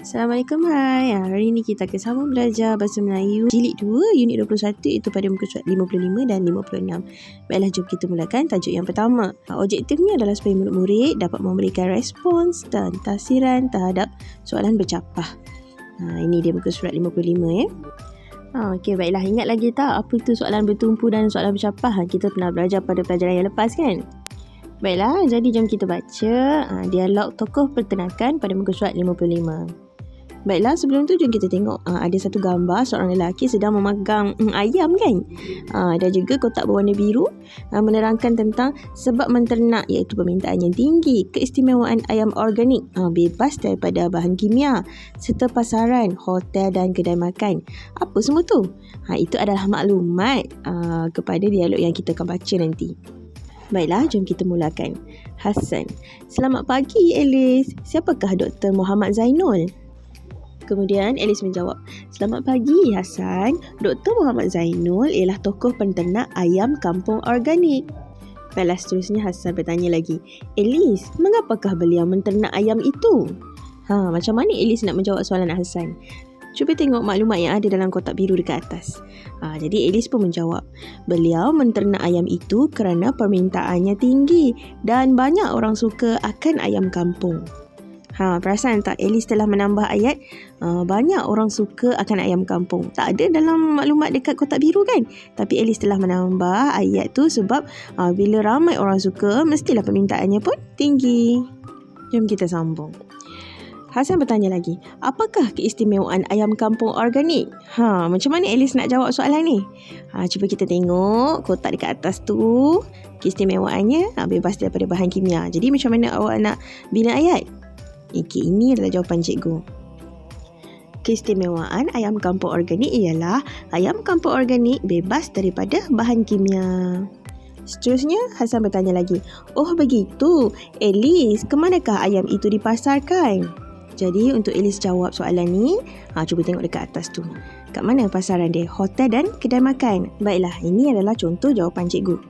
Assalamualaikum, hai. Hari ini kita akan sama belajar Bahasa Melayu Jilid 2, Unit 21, iaitu pada muka surat 55 dan 56. Baiklah, jom kita mulakan tajuk yang pertama. Objektifnya adalah supaya murid-murid dapat memberikan respons dan tafsiran terhadap soalan bercapah. Ini dia muka surat 55 ya. Okey, baiklah. Ingat lagi tak apa itu soalan bertumpu dan soalan bercapah? Kita pernah belajar pada pelajaran yang lepas kan? Baiklah, jadi jom kita baca dialog tokoh pertenakan pada muka surat 55. Baiklah, sebelum tu jom kita tengok ada satu gambar seorang lelaki sedang memegang ayam kan. Dan juga kotak berwarna biru menerangkan tentang sebab menternak, iaitu permintaan yang tinggi, keistimewaan ayam organik bebas daripada bahan kimia, serta pasaran, hotel dan kedai makan. Apa semua tu? Itu adalah maklumat kepada dialog yang kita akan baca nanti. Baiklah, jom kita mulakan. Hasan: Selamat pagi, Alice. Siapakah Dr. Muhammad Zainul? Kemudian Alice menjawab, Selamat pagi, Hasan. Dr. Muhammad Zainul ialah tokoh penternak ayam kampung organik. Baiklah, seterusnya Hasan bertanya lagi, Alice, mengapakah beliau menternak ayam itu? Macam mana Alice nak menjawab soalan Hasan? Cuba tengok maklumat yang ada dalam kotak biru dekat atas. Jadi Alice pun menjawab, beliau menternak ayam itu kerana permintaannya tinggi dan banyak orang suka akan ayam kampung. Perasan tak Alice telah menambah ayat banyak orang suka akan ayam kampung. Tak ada dalam maklumat dekat kotak biru kan? Tapi Alice telah menambah ayat tu sebab bila ramai orang suka, mestilah permintaannya pun tinggi. Jom kita sambung. Hasan bertanya lagi, apakah keistimewaan ayam kampung organik? Macam mana Alice nak jawab soalan ni? Cuba kita tengok kotak dekat atas tu. Keistimewaannya bebas daripada bahan kimia. Jadi macam mana awak nak bina ayat? Ini adalah jawapan cikgu. Keistimewaan ayam kampung organik ialah ayam kampung organik bebas daripada bahan kimia. Seterusnya, Hasan bertanya lagi, oh begitu, Alice, ke manakah ayam itu dipasarkan? Jadi untuk Alice jawab soalan ni, cuba tengok dekat atas tu. Kat mana pasaran dia? Hotel dan kedai makan. Baiklah, ini adalah contoh jawapan cikgu.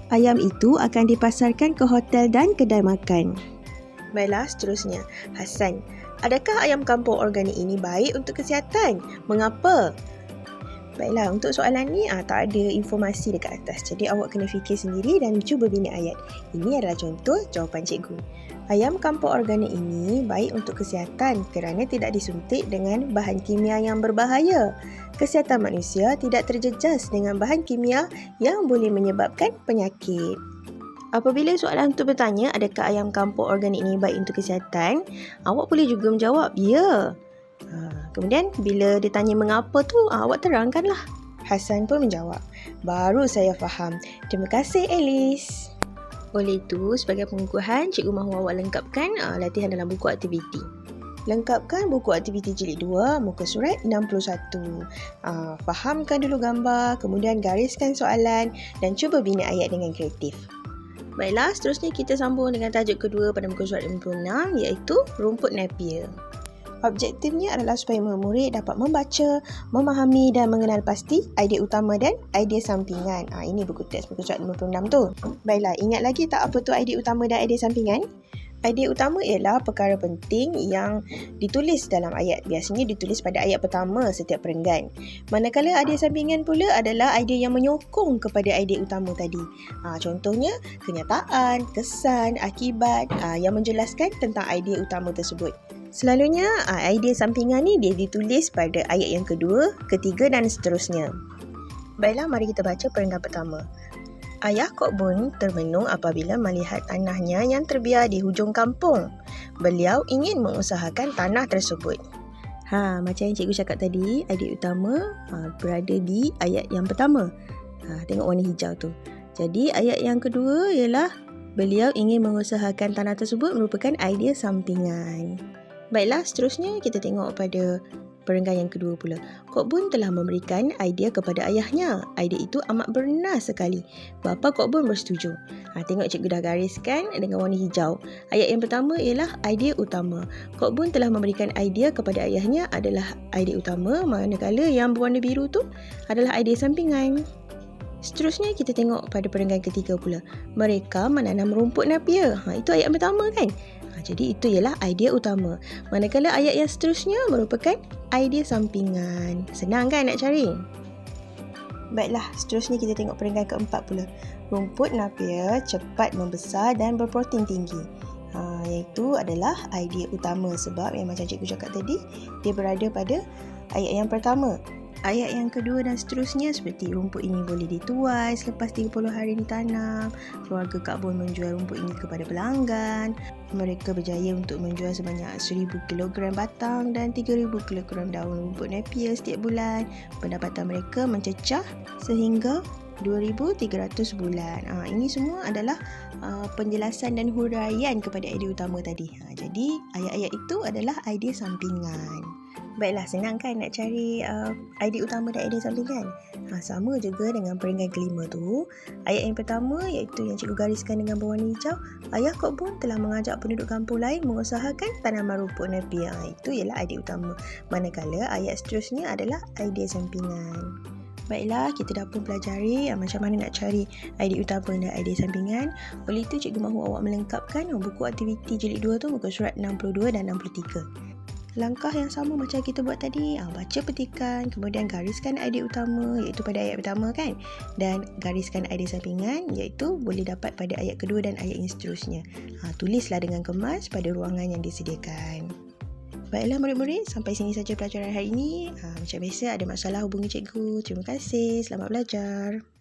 Ayam itu akan dipasarkan ke hotel dan kedai makan. Baiklah, seterusnya. Hasan, adakah ayam kampung organik ini baik untuk kesihatan? Mengapa? Baiklah, untuk soalan ni tak ada informasi dekat atas. Jadi awak kena fikir sendiri dan cuba bina ayat. Ini adalah contoh jawapan cikgu. Ayam kampung organik ini baik untuk kesihatan kerana tidak disuntik dengan bahan kimia yang berbahaya. Kesihatan manusia tidak terjejas dengan bahan kimia yang boleh menyebabkan penyakit. Apabila soalan itu bertanya, adakah ayam kampung organik ini baik untuk kesihatan? Awak boleh juga menjawab, ya. Kemudian, bila ditanya mengapa tu, awak terangkanlah. Hasan pun menjawab, baru saya faham. Terima kasih, Alice. Oleh itu, sebagai pengukuhan, cikgu mahu awak lengkapkan latihan dalam buku aktiviti. Lengkapkan buku aktiviti jilid 2, muka surat 61. Fahamkan dulu gambar, kemudian gariskan soalan dan cuba bina ayat dengan kreatif. Baiklah, seterusnya kita sambung dengan tajuk kedua pada muka surat 56, iaitu rumput Napier. Objektifnya adalah supaya murid dapat membaca, memahami dan mengenal pasti idea utama dan idea sampingan. Ini buku teks muka surat 56 tu. Baiklah, ingat lagi tak apa tu idea utama dan idea sampingan? Idea utama ialah perkara penting yang ditulis dalam ayat. Biasanya ditulis pada ayat pertama setiap perenggan. Manakala idea sampingan pula adalah idea yang menyokong kepada idea utama tadi. Contohnya, kenyataan, kesan, akibat yang menjelaskan tentang idea utama tersebut. Selalunya, idea sampingan ni dia ditulis pada ayat yang kedua, ketiga dan seterusnya. Baiklah, mari kita baca perenggan pertama. Ayah Kok Bun termenung apabila melihat tanahnya yang terbiar di hujung kampung. Beliau ingin mengusahakan tanah tersebut. Macam yang cikgu cakap tadi, idea utama berada di ayat yang pertama. Tengok warna hijau tu. Jadi ayat yang kedua ialah beliau ingin mengusahakan tanah tersebut merupakan idea sampingan. Baiklah, seterusnya kita tengok pada perenggan yang kedua pula. Kok Bun telah memberikan idea kepada ayahnya. Idea itu amat bernas sekali. Bapa Kok Bun bersetuju. Tengok cikgu dah gariskan dengan warna hijau. Ayat yang pertama ialah idea utama. Kok Bun telah memberikan idea kepada ayahnya adalah idea utama, manakala yang berwarna biru tu adalah idea sampingan. Seterusnya kita tengok pada perenggan ketiga pula. Mereka menanam rumput Napier. Itu ayat pertama kan? Jadi itu ialah idea utama. Manakala ayat yang seterusnya merupakan idea sampingan. Senang kan nak cari? Baiklah, seterusnya kita tengok peringkat keempat pula. Rumput Napier cepat membesar dan berprotein tinggi. Iaitu adalah idea utama sebab yang macam cikgu cakap tadi, dia berada pada ayat yang pertama. Ayat yang kedua dan seterusnya seperti rumput ini boleh dituai selepas 30 hari ditanam. Keluarga Kak Bon menjual rumput ini kepada pelanggan. Mereka berjaya untuk menjual sebanyak 1,000 kg batang dan 3,000 kg daun rumput Napier setiap bulan. Pendapatan mereka mencecah sehingga 2,300 bulan. Ini semua adalah penjelasan dan huraian kepada idea utama tadi. Jadi ayat-ayat itu adalah idea sampingan. Baiklah, senang kan nak cari idea utama dan idea sampingan? Sama juga dengan peringkat kelima tu. Ayat yang pertama iaitu yang cikgu gariskan dengan berwarna hijau. Ayah Kok Bon telah mengajak penduduk kampung lain mengusahakan tanaman rumput Napier. Itu ialah idea utama. Manakala ayat seterusnya adalah idea sampingan. Baiklah, kita dah pun pelajari macam mana nak cari idea utama dan idea sampingan. Oleh itu, cikgu mahu awak melengkapkan buku aktiviti jilid 2 tu, muka surat 62 dan 63. Langkah yang sama macam kita buat tadi, baca petikan, kemudian gariskan idea utama iaitu pada ayat pertama kan, dan gariskan idea sampingan iaitu boleh dapat pada ayat kedua dan ayat yang seterusnya. Tulislah dengan kemas pada ruangan yang disediakan. Baiklah murid-murid, sampai sini saja pelajaran hari ini. Macam biasa, ada masalah hubungi cikgu. Terima kasih, selamat belajar.